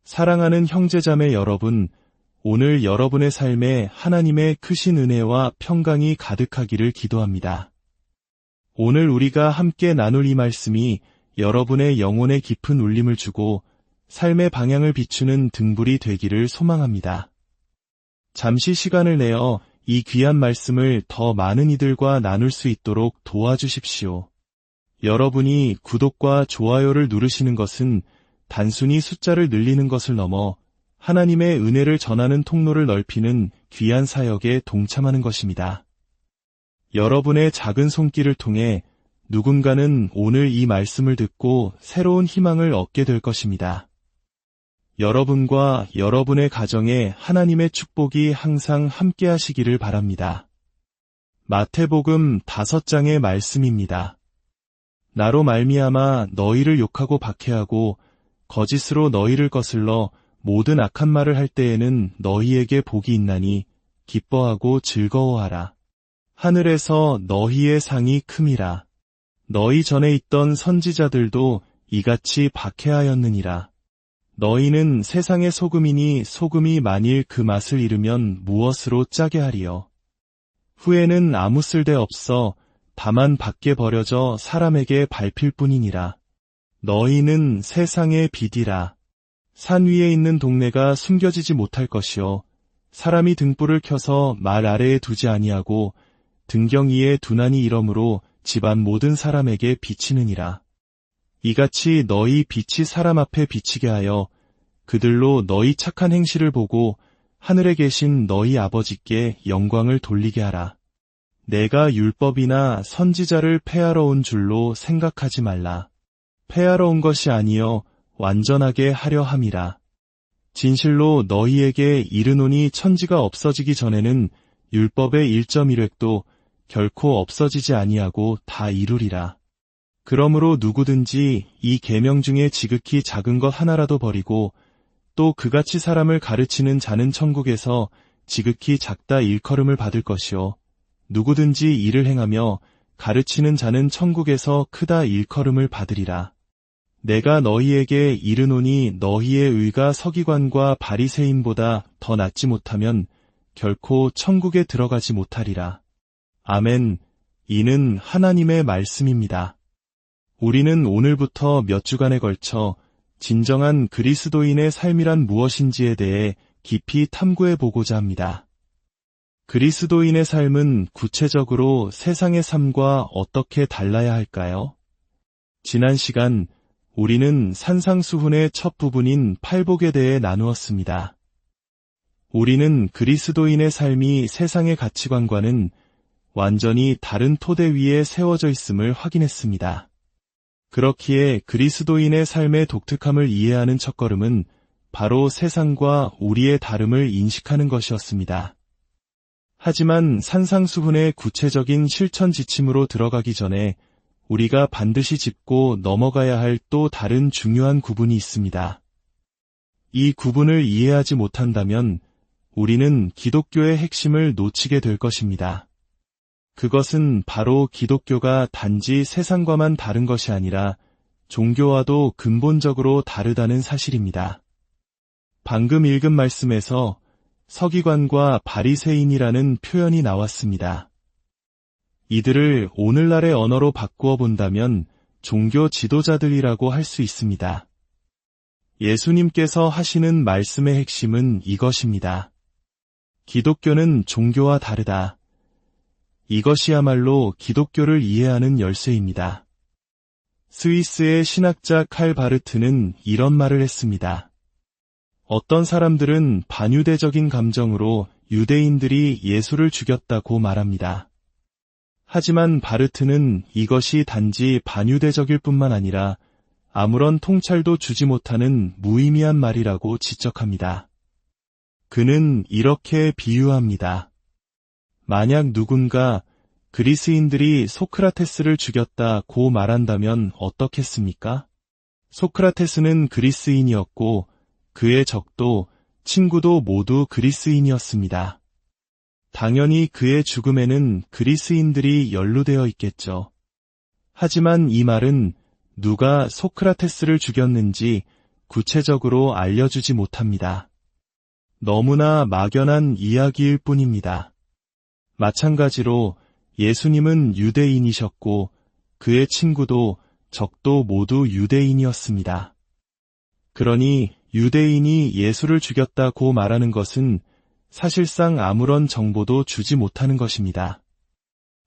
사랑하는 형제자매 여러분, 오늘 여러분의 삶에 하나님의 크신 은혜와 평강이 가득하기를 기도합니다. 오늘 우리가 함께 나눌 이 말씀이 여러분의 영혼에 깊은 울림을 주고 삶의 방향을 비추는 등불이 되기를 소망합니다. 잠시 시간을 내어 이 귀한 말씀을 더 많은 이들과 나눌 수 있도록 도와주십시오. 여러분이 구독과 좋아요를 누르시는 것은 단순히 숫자를 늘리는 것을 넘어 하나님의 은혜를 전하는 통로를 넓히는 귀한 사역에 동참하는 것입니다. 여러분의 작은 손길을 통해 누군가는 오늘 이 말씀을 듣고 새로운 희망을 얻게 될 것입니다. 여러분과 여러분의 가정에 하나님의 축복이 항상 함께 하시기를 바랍니다. 마태복음 5장의 말씀입니다. 나로 말미암아 너희를 욕하고 박해하고 거짓으로 너희를 거슬러 모든 악한 말을 할 때에는 너희에게 복이 있나니 기뻐하고 즐거워하라. 하늘에서 너희의 상이 큼이라. 너희 전에 있던 선지자들도 이같이 박해하였느니라. 너희는 세상의 소금이니 소금이 만일 그 맛을 잃으면 무엇으로 짜게 하리요. 후에는 아무 쓸데 없어 다만 밖에 버려져 사람에게 밟힐 뿐이니라. 너희는 세상의 빛이라. 산 위에 있는 동네가 숨겨지지 못할 것이요 사람이 등불을 켜서 말 아래에 두지 아니하고 등경 위에 두나니 이러므로 집안 모든 사람에게 비치느니라. 이같이 너희 빛이 사람 앞에 비치게 하여 그들로 너희 착한 행실을 보고 하늘에 계신 너희 아버지께 영광을 돌리게 하라. 내가 율법이나 선지자를 폐하러 온 줄로 생각하지 말라. 폐하러 온 것이 아니요 완전하게 하려 함이라. 진실로 너희에게 이르노니 천지가 없어지기 전에는 율법의 1.1획도 결코 없어지지 아니하고 다 이루리라. 그러므로 누구든지 이 계명 중에 지극히 작은 것 하나라도 버리고 또 그같이 사람을 가르치는 자는 천국에서 지극히 작다 일컬음을 받을 것이요 누구든지 이를 행하며 가르치는 자는 천국에서 크다 일컬음을 받으리라. 내가 너희에게 이르노니 너희의 의가 서기관과 바리새인보다 더 낫지 못하면 결코 천국에 들어가지 못하리라. 아멘. 이는 하나님의 말씀입니다. 우리는 오늘부터 몇 주간에 걸쳐 진정한 그리스도인의 삶이란 무엇인지에 대해 깊이 탐구해 보고자 합니다. 그리스도인의 삶은 구체적으로 세상의 삶과 어떻게 달라야 할까요? 지난 시간 우리는 산상수훈의 첫 부분인 팔복에 대해 나누었습니다. 우리는 그리스도인의 삶이 세상의 가치관과는 완전히 다른 토대 위에 세워져 있음을 확인했습니다. 그렇기에 그리스도인의 삶의 독특함을 이해하는 첫걸음은 바로 세상과 우리의 다름을 인식하는 것이었습니다. 하지만 산상수훈의 구체적인 실천 지침으로 들어가기 전에 우리가 반드시 짚고 넘어가야 할 또 다른 중요한 구분이 있습니다. 이 구분을 이해하지 못한다면 우리는 기독교의 핵심을 놓치게 될 것입니다. 그것은 바로 기독교가 단지 세상과만 다른 것이 아니라 종교와도 근본적으로 다르다는 사실입니다. 방금 읽은 말씀에서 서기관과 바리새인이라는 표현이 나왔습니다. 이들을 오늘날의 언어로 바꾸어 본다면 종교 지도자들이라고 할 수 있습니다. 예수님께서 하시는 말씀의 핵심은 이것입니다. 기독교는 종교와 다르다. 이것이야말로 기독교를 이해하는 열쇠입니다. 스위스의 신학자 칼 바르트는 이런 말을 했습니다. 어떤 사람들은 반유대적인 감정으로 유대인들이 예수를 죽였다고 말합니다. 하지만 바르트는 이것이 단지 반유대적일 뿐만 아니라 아무런 통찰도 주지 못하는 무의미한 말이라고 지적합니다. 그는 이렇게 비유합니다. 만약 누군가 그리스인들이 소크라테스를 죽였다고 말한다면 어떻겠습니까? 소크라테스는 그리스인이었고 그의 적도 친구도 모두 그리스인이었습니다. 당연히 그의 죽음에는 그리스인들이 연루되어 있겠죠. 하지만 이 말은 누가 소크라테스를 죽였는지 구체적으로 알려주지 못합니다. 너무나 막연한 이야기일 뿐입니다. 마찬가지로 예수님은 유대인이셨고 그의 친구도 적도 모두 유대인이었습니다. 그러니 유대인이 예수를 죽였다고 말하는 것은 사실상 아무런 정보도 주지 못하는 것입니다.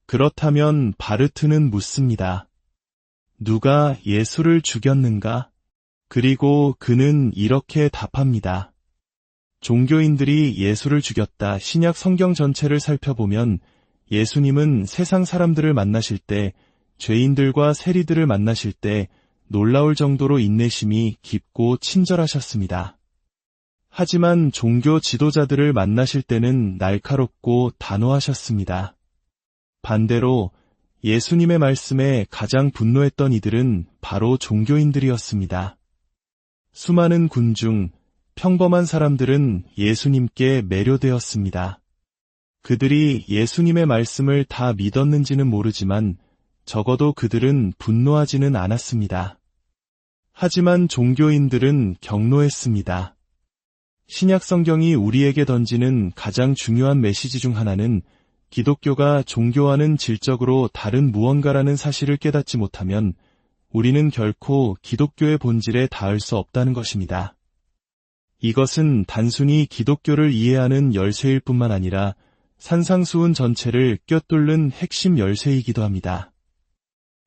그렇다면 바르트는 묻습니다. 누가 예수를 죽였는가? 그리고 그는 이렇게 답합니다. 종교인들이 예수를 죽였다. 신약 성경 전체를 살펴보면 예수님은 세상 사람들을 만나실 때, 죄인들과 세리들을 만나실 때 놀라울 정도로 인내심이 깊고 친절하셨습니다. 하지만 종교 지도자들을 만나실 때는 날카롭고 단호하셨습니다. 반대로 예수님의 말씀에 가장 분노했던 이들은 바로 종교인들이었습니다. 수많은 군중, 평범한 사람들은 예수님께 매료되었습니다. 그들이 예수님의 말씀을 다 믿었는지는 모르지만 적어도 그들은 분노하지는 않았습니다. 하지만 종교인들은 경노했습니다. 신약 성경이 우리에게 던지는 가장 중요한 메시지 중 하나는 기독교가 종교와는 질적으로 다른 무언가라는 사실을 깨닫지 못하면 우리는 결코 기독교의 본질에 닿을 수 없다는 것입니다. 이것은 단순히 기독교를 이해하는 열쇠일 뿐만 아니라 산상수훈 전체를 꿰뚫는 핵심 열쇠이기도 합니다.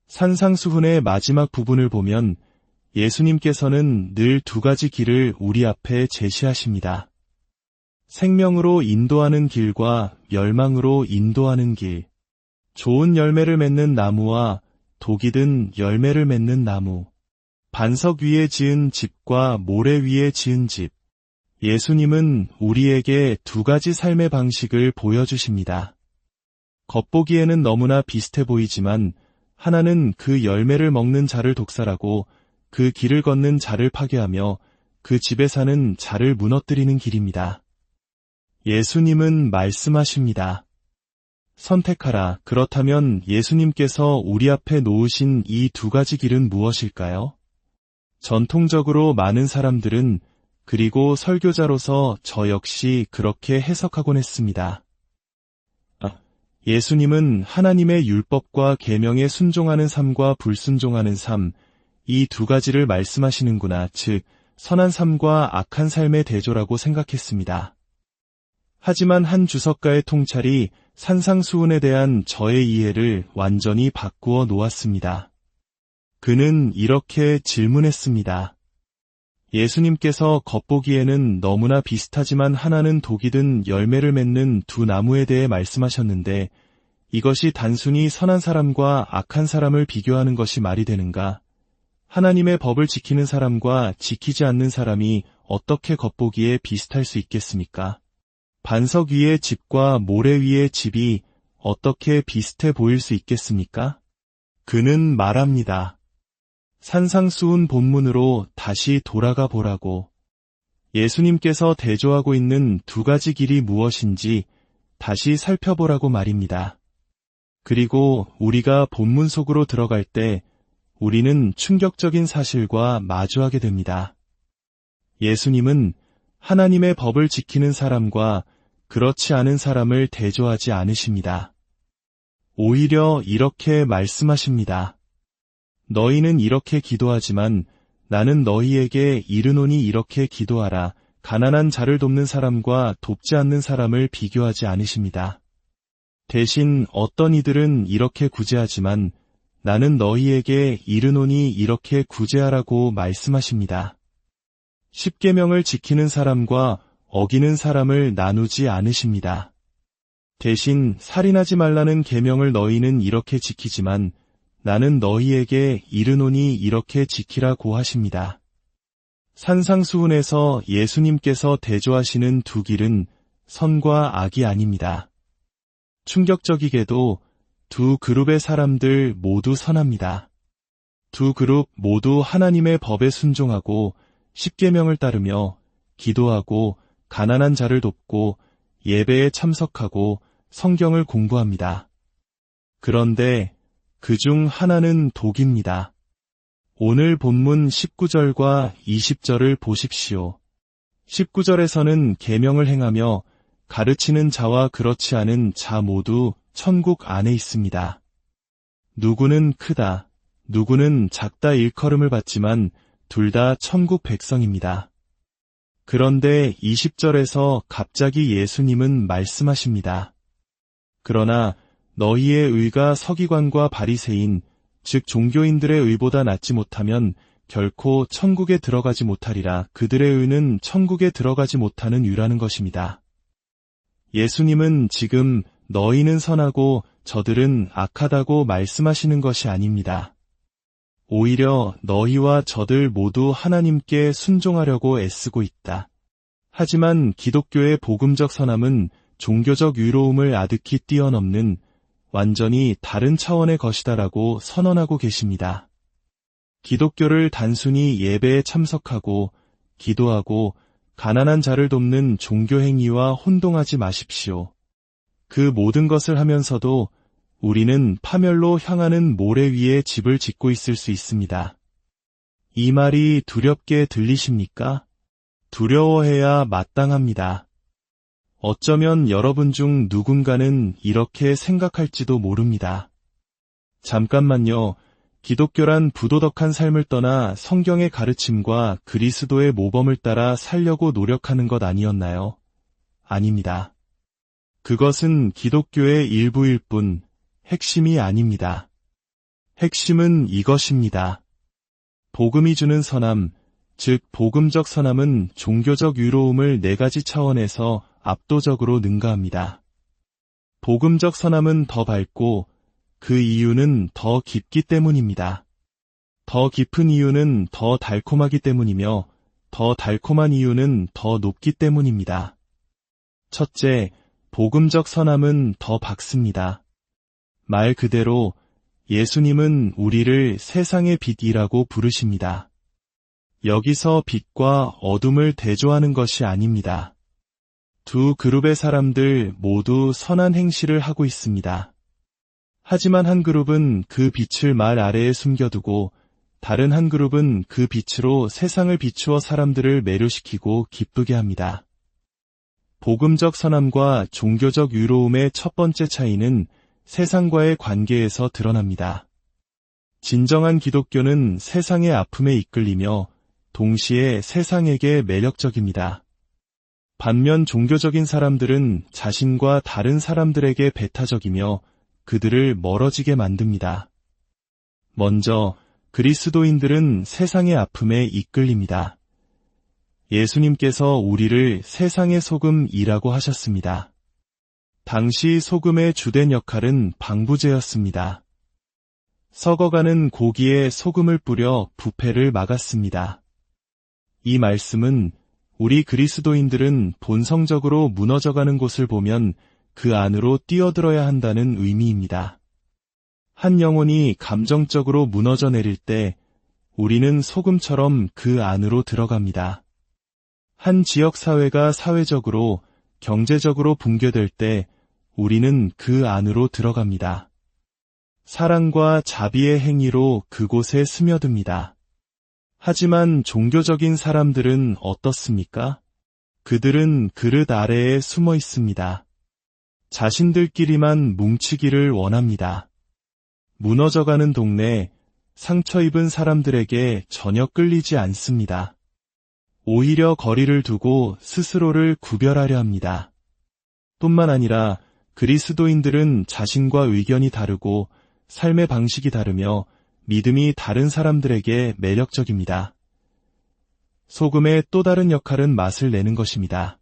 산상수훈의 마지막 부분을 보면 예수님께서는 늘 두 가지 길을 우리 앞에 제시하십니다. 생명으로 인도하는 길과 멸망으로 인도하는 길, 좋은 열매를 맺는 나무와 독이 든 열매를 맺는 나무, 반석 위에 지은 집과 모래 위에 지은 집. 예수님은 우리에게 두 가지 삶의 방식을 보여주십니다. 겉보기에는 너무나 비슷해 보이지만 하나는 그 열매를 먹는 자를 독살하고 그 길을 걷는 자를 파괴하며 그 집에 사는 자를 무너뜨리는 길입니다. 예수님은 말씀하십니다. 선택하라. 그렇다면 예수님께서 우리 앞에 놓으신 이 두 가지 길은 무엇일까요? 전통적으로 많은 사람들은 그리고 설교자로서 저 역시 그렇게 해석하곤 했습니다. 예수님은 하나님의 율법과 계명에 순종하는 삶과 불순종하는 삶, 이 두 가지를 말씀하시는구나. 즉, 선한 삶과 악한 삶의 대조라고 생각했습니다. 하지만 한 주석가의 통찰이 산상수훈에 대한 저의 이해를 완전히 바꾸어 놓았습니다. 그는 이렇게 질문했습니다. 예수님께서 겉보기에는 너무나 비슷하지만 하나는 독이 든 열매를 맺는 두 나무에 대해 말씀하셨는데 이것이 단순히 선한 사람과 악한 사람을 비교하는 것이 말이 되는가? 하나님의 법을 지키는 사람과 지키지 않는 사람이 어떻게 겉보기에 비슷할 수 있겠습니까? 반석 위의 집과 모래 위의 집이 어떻게 비슷해 보일 수 있겠습니까? 그는 말합니다. 산상수훈 본문으로 다시 돌아가 보라고. 예수님께서 대조하고 있는 두 가지 길이 무엇인지 다시 살펴보라고 말입니다. 그리고 우리가 본문 속으로 들어갈 때 우리는 충격적인 사실과 마주하게 됩니다. 예수님은 하나님의 법을 지키는 사람과 그렇지 않은 사람을 대조하지 않으십니다. 오히려 이렇게 말씀하십니다. 너희는 이렇게 기도하지만 나는 너희에게 이르노니 이렇게 기도하라. 가난한 자를 돕는 사람과 돕지 않는 사람을 비교하지 않으십니다. 대신 어떤 이들은 이렇게 구제하지만 나는 너희에게 이르노니 이렇게 구제하라고 말씀하십니다. 십계명을 지키는 사람과 어기는 사람을 나누지 않으십니다. 대신 살인하지 말라는 계명을 너희는 이렇게 지키지만 나는 너희에게 이르노니 이렇게 지키라고 하십니다. 산상수훈에서 예수님께서 대조하시는 두 길은 선과 악이 아닙니다. 충격적이게도 두 그룹의 사람들 모두 선합니다. 두 그룹 모두 하나님의 법에 순종하고 십계명을 따르며 기도하고 가난한 자를 돕고 예배에 참석하고 성경을 공부합니다. 그런데 그중 하나는 독입니다. 오늘 본문 19절과 20절을 보십시오. 19절에서는 계명을 행하며 가르치는 자와 그렇지 않은 자 모두 천국 안에 있습니다. 누구는 크다, 누구는 작다 일컬음을 받지만 둘 다 천국 백성입니다. 그런데 20절에서 갑자기 예수님은 말씀하십니다. 그러나 너희의 의가 서기관과 바리새인, 즉 종교인들의 의보다 낫지 못하면 결코 천국에 들어가지 못하리라. 그들의 의는 천국에 들어가지 못하는 유라는 것입니다. 예수님은 지금 너희는 선하고 저들은 악하다고 말씀하시는 것이 아닙니다. 오히려 너희와 저들 모두 하나님께 순종하려고 애쓰고 있다. 하지만 기독교의 복음적 선함은 종교적 유로움을 아득히 뛰어넘는 완전히 다른 차원의 것이다라고 선언하고 계십니다. 기독교를 단순히 예배에 참석하고 기도하고 가난한 자를 돕는 종교 행위와 혼동하지 마십시오. 그 모든 것을 하면서도 우리는 파멸로 향하는 모래 위에 집을 짓고 있을 수 있습니다. 이 말이 두렵게 들리십니까? 두려워해야 마땅합니다. 어쩌면 여러분 중 누군가는 이렇게 생각할지도 모릅니다. 잠깐만요. 기독교란 부도덕한 삶을 떠나 성경의 가르침과 그리스도의 모범을 따라 살려고 노력하는 것 아니었나요? 아닙니다. 그것은 기독교의 일부일 뿐 핵심이 아닙니다. 핵심은 이것입니다. 복음이 주는 선함, 즉 복음적 선함은 종교적 유로움을 4가지 차원에서 압도적으로 능가합니다. 복음적 선함은 더 밝고 그 이유는 더 깊기 때문입니다. 더 깊은 이유는 더 달콤하기 때문이며 더 달콤한 이유는 더 높기 때문입니다. 첫째, 복음적 선함은 더 밝습니다. 말 그대로 예수님은 우리를 세상의 빛이라고 부르십니다. 여기서 빛과 어둠을 대조하는 것이 아닙니다. 두 그룹의 사람들 모두 선한 행실을 하고 있습니다. 하지만 한 그룹은 그 빛을 말 아래에 숨겨두고 다른 한 그룹은 그 빛으로 세상을 비추어 사람들을 매료시키고 기쁘게 합니다. 복음적 선함과 종교적 유로움의 첫 번째 차이는 세상과의 관계에서 드러납니다. 진정한 기독교는 세상의 아픔에 이끌리며 동시에 세상에게 매력적입니다. 반면 종교적인 사람들은 자신과 다른 사람들에게 배타적이며 그들을 멀어지게 만듭니다. 먼저 그리스도인들은 세상의 아픔에 이끌립니다. 예수님께서 우리를 세상의 소금이라고 하셨습니다. 당시 소금의 주된 역할은 방부제였습니다. 썩어가는 고기에 소금을 뿌려 부패를 막았습니다. 이 말씀은 우리 그리스도인들은 본성적으로 무너져가는 곳을 보면 그 안으로 뛰어들어야 한다는 의미입니다. 한 영혼이 감정적으로 무너져 내릴 때 우리는 소금처럼 그 안으로 들어갑니다. 한 지역 사회가 사회적으로, 경제적으로 붕괴될 때 우리는 그 안으로 들어갑니다. 사랑과 자비의 행위로 그곳에 스며듭니다. 하지만 종교적인 사람들은 어떻습니까? 그들은 그릇 아래에 숨어 있습니다. 자신들끼리만 뭉치기를 원합니다. 무너져가는 동네, 상처 입은 사람들에게 전혀 끌리지 않습니다. 오히려 거리를 두고 스스로를 구별하려 합니다. 뿐만 아니라 그리스도인들은 자신과 의견이 다르고 삶의 방식이 다르며 믿음이 다른 사람들에게 매력적입니다. 소금의 또 다른 역할은 맛을 내는 것입니다.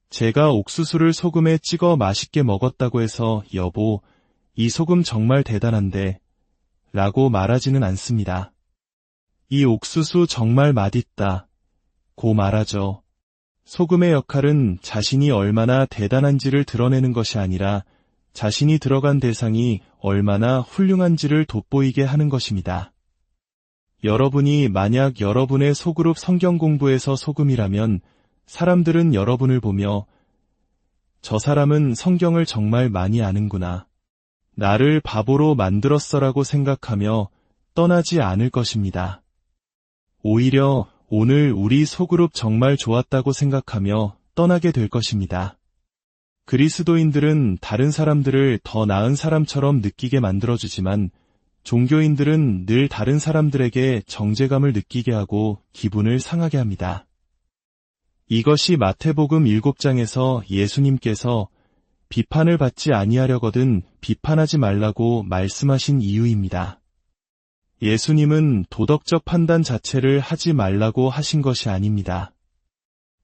제가 옥수수를 소금에 찍어 맛있게 먹었다고 해서 여보, 이 소금 정말 대단한데 라고 말하지는 않습니다. 이 옥수수 정말 맛있다 고 말하죠. 소금의 역할은 자신이 얼마나 대단한지를 드러내는 것이 아니라 자신이 들어간 대상이 얼마나 훌륭한지를 돋보이게 하는 것입니다. 여러분이 만약 여러분의 소그룹 성경 공부에서 소금이라면 사람들은 여러분을 보며 저 사람은 성경을 정말 많이 아는구나. 나를 바보로 만들었어라고 생각하며 떠나지 않을 것입니다. 오히려 오늘 우리 소그룹 정말 좋았다고 생각하며 떠나게 될 것입니다. 그리스도인들은 다른 사람들을 더 나은 사람처럼 느끼게 만들어주지만 종교인들은 늘 다른 사람들에게 정죄감을 느끼게 하고 기분을 상하게 합니다. 이것이 마태복음 7장에서 예수님께서 비판을 받지 아니하려거든 비판하지 말라고 말씀하신 이유입니다. 예수님은 도덕적 판단 자체를 하지 말라고 하신 것이 아닙니다.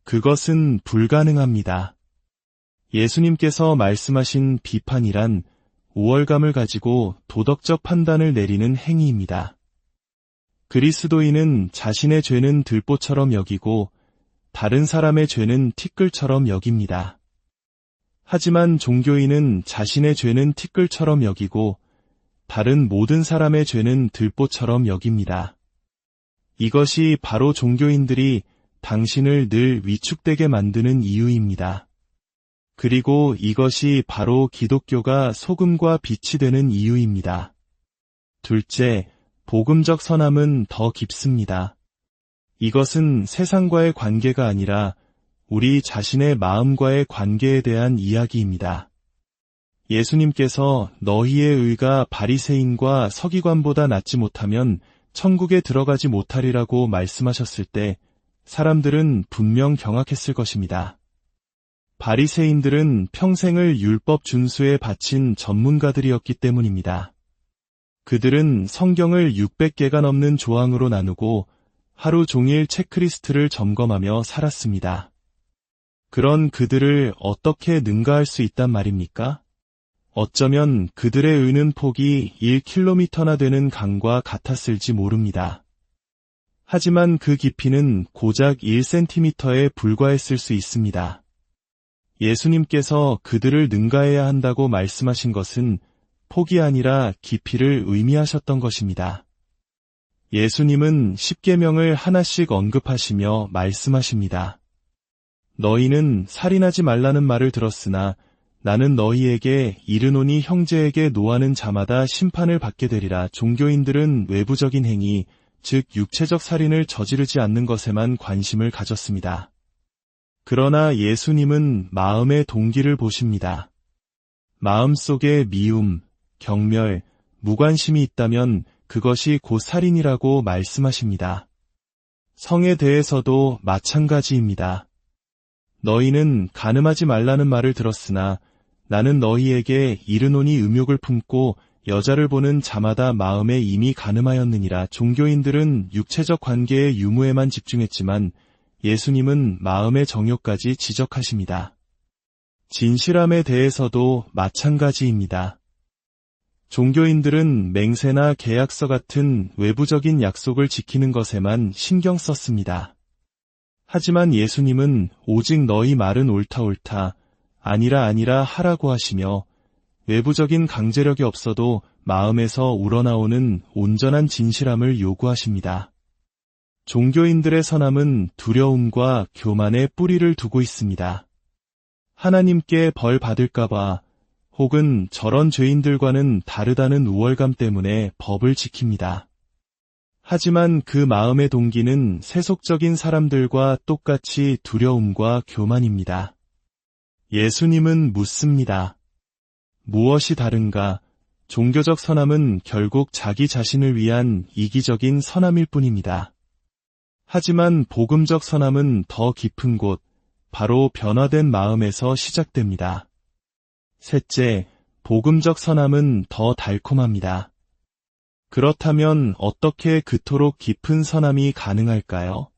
그것은 불가능합니다. 예수님께서 말씀하신 비판이란 우월감을 가지고 도덕적 판단을 내리는 행위입니다. 그리스도인은 자신의 죄는 들보처럼 여기고 다른 사람의 죄는 티끌처럼 여깁니다. 하지만 종교인은 자신의 죄는 티끌처럼 여기고 다른 모든 사람의 죄는 들보처럼 여깁니다. 이것이 바로 종교인들이 당신을 늘 위축되게 만드는 이유입니다. 그리고 이것이 바로 기독교가 소금과 빛이 되는 이유입니다. 둘째, 복음적 선함은 더 깊습니다. 이것은 세상과의 관계가 아니라 우리 자신의 마음과의 관계에 대한 이야기입니다. 예수님께서 너희의 의가 바리새인과 서기관보다 낫지 못하면 천국에 들어가지 못하리라고 말씀하셨을 때 사람들은 분명 경악했을 것입니다. 바리새인들은 평생을 율법 준수에 바친 전문가들이었기 때문입니다. 그들은 성경을 600개가 넘는 조항으로 나누고 하루 종일 체크리스트를 점검하며 살았습니다. 그런 그들을 어떻게 능가할 수 있단 말입니까? 어쩌면 그들의 의는 폭이 1km나 되는 강과 같았을지 모릅니다. 하지만 그 깊이는 고작 1cm에 불과했을 수 있습니다. 예수님께서 그들을 능가해야 한다고 말씀하신 것은 폭이 아니라 깊이를 의미하셨던 것입니다. 예수님은 십계명을 하나씩 언급하시며 말씀하십니다. 너희는 살인하지 말라는 말을 들었으나 나는 너희에게 이르노니 형제에게 노하는 자마다 심판을 받게 되리라. 종교인들은 외부적인 행위, 즉 육체적 살인을 저지르지 않는 것에만 관심을 가졌습니다. 그러나 예수님은 마음의 동기를 보십니다. 마음속에 미움, 경멸, 무관심이 있다면 그것이 곧 살인이라고 말씀하십니다. 성에 대해서도 마찬가지입니다. 너희는 간음하지 말라는 말을 들었으나 나는 너희에게 이르노니 음욕을 품고 여자를 보는 자마다 마음에 이미 간음하였느니라. 종교인들은 육체적 관계의 유무에만 집중했지만 예수님은 마음의 정욕까지 지적하십니다. 진실함에 대해서도 마찬가지입니다. 종교인들은 맹세나 계약서 같은 외부적인 약속을 지키는 것에만 신경 썼습니다. 하지만 예수님은 오직 너희 말은 옳다 옳다, 아니라 하라고 하시며 외부적인 강제력이 없어도 마음에서 우러나오는 온전한 진실함을 요구하십니다. 종교인들의 선함은 두려움과 교만에 뿌리를 두고 있습니다. 하나님께 벌 받을까봐 혹은 저런 죄인들과는 다르다는 우월감 때문에 법을 지킵니다. 하지만 그 마음의 동기는 세속적인 사람들과 똑같이 두려움과 교만입니다. 예수님은 묻습니다. 무엇이 다른가? 종교적 선함은 결국 자기 자신을 위한 이기적인 선함일 뿐입니다. 하지만 복음적 선함은 더 깊은 곳, 바로 변화된 마음에서 시작됩니다. 셋째, 복음적 선함은 더 달콤합니다. 그렇다면 어떻게 그토록 깊은 선함이 가능할까요?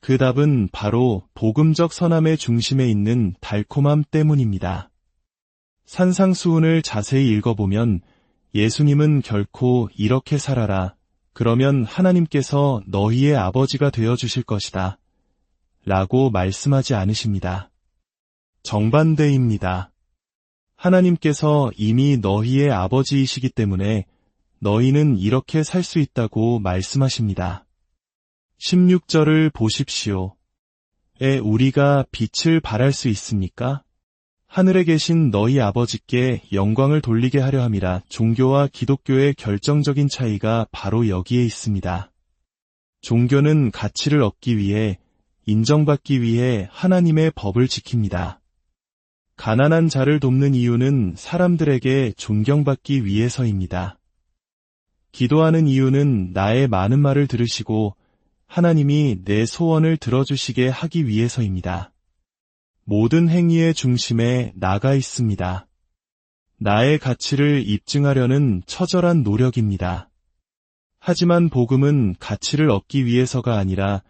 그 답은 바로 복음적 선함의 중심에 있는 달콤함 때문입니다. 산상수훈을 자세히 읽어보면 예수님은 결코 이렇게 살아라, 그러면 하나님께서 너희의 아버지가 되어주실 것이다 라고 말씀하지 않으십니다. 정반대입니다. 하나님께서 이미 너희의 아버지이시기 때문에 너희는 이렇게 살 수 있다고 말씀하십니다. 16절을 보십시오. 우리가 빛을 발할 수 있습니까? 하늘에 계신 너희 아버지께 영광을 돌리게 하려 함이라. 종교와 기독교의 결정적인 차이가 바로 여기에 있습니다. 종교는 가치를 얻기 위해, 인정받기 위해 하나님의 법을 지킵니다. 가난한 자를 돕는 이유는 사람들에게 존경받기 위해서입니다. 기도하는 이유는 나의 많은 말을 들으시고 하나님이 내 소원을 들어주시게 하기 위해서입니다. 모든 행위의 중심에 나가 있습니다. 나의 가치를 입증하려는 처절한 노력입니다. 하지만 복음은 가치를 얻기 위해서가 아니라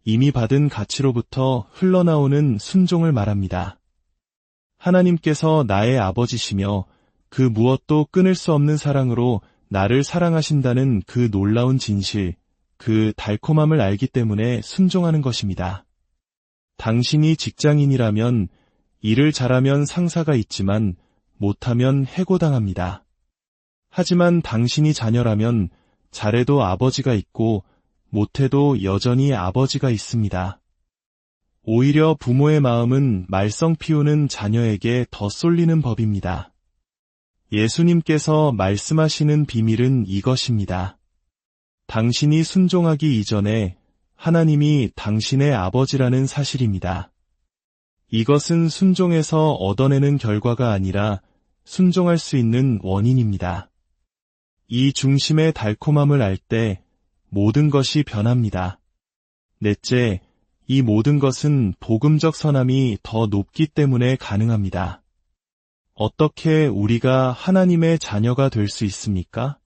이미 받은 가치로부터 흘러나오는 순종을 말합니다. 하나님께서 나의 아버지시며 그 무엇도 끊을 수 없는 사랑으로 나를 사랑하신다는 그 놀라운 진실, 그 달콤함을 알기 때문에 순종하는 것입니다. 당신이 직장인이라면 일을 잘하면 상사가 있지만 못하면 해고당합니다. 하지만 당신이 자녀라면 잘해도 아버지가 있고 못해도 여전히 아버지가 있습니다. 오히려 부모의 마음은 말썽 피우는 자녀에게 더 쏠리는 법입니다. 예수님께서 말씀하시는 비밀은 이것입니다. 당신이 순종하기 이전에 하나님이 당신의 아버지라는 사실입니다. 이것은 순종에서 얻어내는 결과가 아니라 순종할 수 있는 원인입니다. 이 중심의 달콤함을 알 때 모든 것이 변합니다. 넷째, 이 모든 것은 복음적 선함이 더 높기 때문에 가능합니다. 어떻게 우리가 하나님의 자녀가 될 수 있습니까?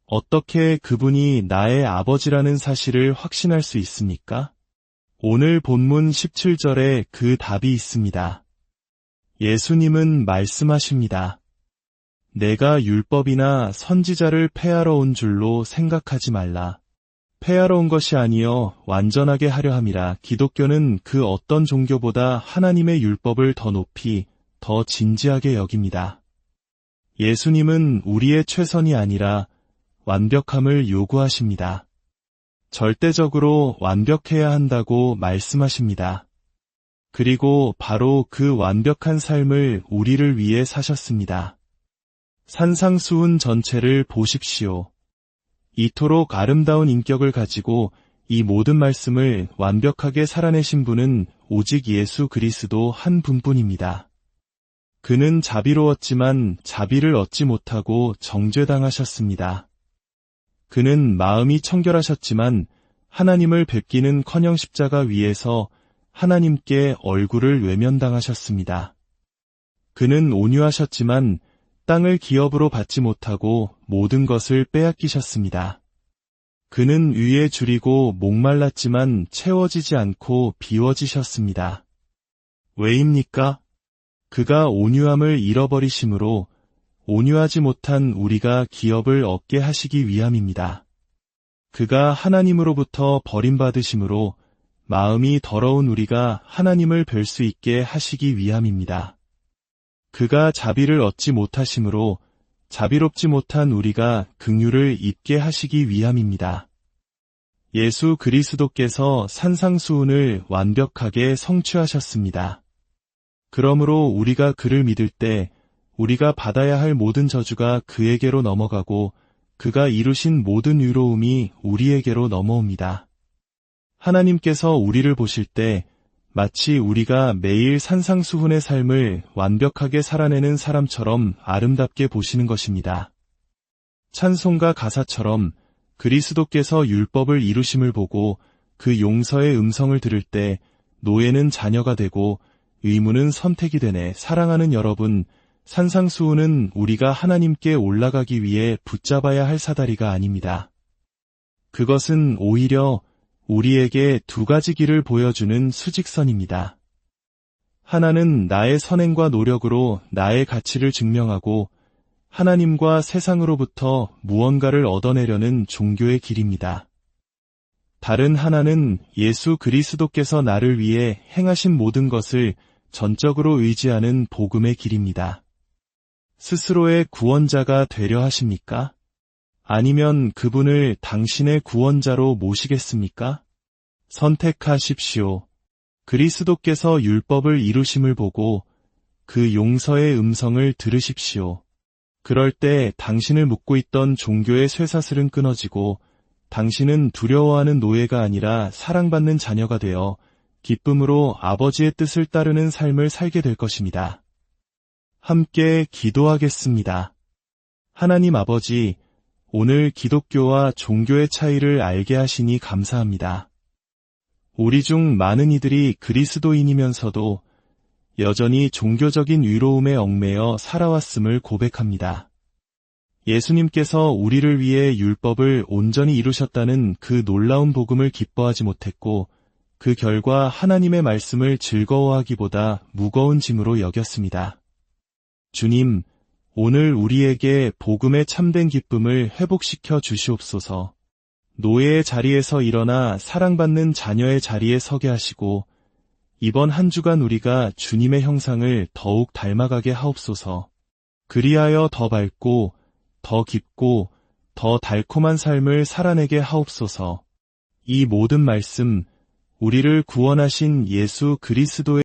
어떻게 그분이 나의 아버지라는 사실을 확신할 수 있습니까? 오늘 본문 17절에 그 답이 있습니다. 예수님은 말씀하십니다. 내가 율법이나 선지자를 폐하러 온 줄로 생각하지 말라. 폐하러 온 것이 아니여 완전하게 하려 함이라. 기독교는 그 어떤 종교보다 하나님의 율법을 더 높이, 더 진지하게 여깁니다. 예수님은 우리의 최선이 아니라 완벽함을 요구하십니다. 절대적으로 완벽해야 한다고 말씀하십니다. 그리고 바로 그 완벽한 삶을 우리를 위해 사셨습니다. 산상수훈 전체를 보십시오. 이토록 아름다운 인격을 가지고 이 모든 말씀을 완벽하게 살아내신 분은 오직 예수 그리스도 한 분뿐입니다. 그는 자비로웠지만 자비를 얻지 못하고 정죄당하셨습니다. 그는 마음이 청결하셨지만 하나님을 뵙기는커녕 십자가 위에서 하나님께 얼굴을 외면당하셨습니다. 그는 온유하셨지만 땅을 기업으로 받지 못하고 모든 것을 빼앗기셨습니다. 그는 위에 줄이고 목말랐지만 채워지지 않고 비워지셨습니다. 왜입니까? 그가 온유함을 잃어버리심으로 온유하지 못한 우리가 기업을 얻게 하시기 위함입니다. 그가 하나님으로부터 버림받으심으로 마음이 더러운 우리가 하나님을 뵐 수 있게 하시기 위함입니다. 그가 자비를 얻지 못하심으로 자비롭지 못한 우리가 긍휼을 입게 하시기 위함입니다. 예수 그리스도께서 산상수훈을 완벽하게 성취하셨습니다. 그러므로 우리가 그를 믿을 때 우리가 받아야 할 모든 저주가 그에게로 넘어가고 그가 이루신 모든 의로움이 우리에게로 넘어옵니다. 하나님께서 우리를 보실 때 마치 우리가 매일 산상수훈의 삶을 완벽하게 살아내는 사람처럼 아름답게 보시는 것입니다. 찬송가 가사처럼 그리스도께서 율법을 이루심을 보고 그 용서의 음성을 들을 때 노예는 자녀가 되고 의무는 선택이 되네. 사랑하는 여러분, 산상수훈은 우리가 하나님께 올라가기 위해 붙잡아야 할 사다리가 아닙니다. 그것은 오히려 우리에게 두 가지 길을 보여주는 수직선입니다. 하나는 나의 선행과 노력으로 나의 가치를 증명하고 하나님과 세상으로부터 무언가를 얻어내려는 종교의 길입니다. 다른 하나는 예수 그리스도께서 나를 위해 행하신 모든 것을 전적으로 의지하는 복음의 길입니다. 스스로의 구원자가 되려 하십니까? 아니면 그분을 당신의 구원자로 모시겠습니까? 선택하십시오. 그리스도께서 율법을 이루심을 보고 그 용서의 음성을 들으십시오. 그럴 때 당신을 묶고 있던 종교의 쇠사슬은 끊어지고 당신은 두려워하는 노예가 아니라 사랑받는 자녀가 되어 기쁨으로 아버지의 뜻을 따르는 삶을 살게 될 것입니다. 함께 기도하겠습니다. 하나님 아버지, 오늘 기독교와 종교의 차이를 알게 하시니 감사합니다. 우리 중 많은 이들이 그리스도인이면서도 여전히 종교적인 위로움에 얽매여 살아왔음을 고백합니다. 예수님께서 우리를 위해 율법을 온전히 이루셨다는 그 놀라운 복음을 기뻐하지 못했고 그 결과 하나님의 말씀을 즐거워하기보다 무거운 짐으로 여겼습니다. 주님, 오늘 우리에게 복음의 참된 기쁨을 회복시켜 주시옵소서. 노예의 자리에서 일어나 사랑받는 자녀의 자리에 서게 하시고 이번 한 주간 우리가 주님의 형상을 더욱 닮아가게 하옵소서. 그리하여 더 밝고 더 깊고 더 달콤한 삶을 살아내게 하옵소서. 이 모든 말씀, 우리를 구원하신 예수 그리스도의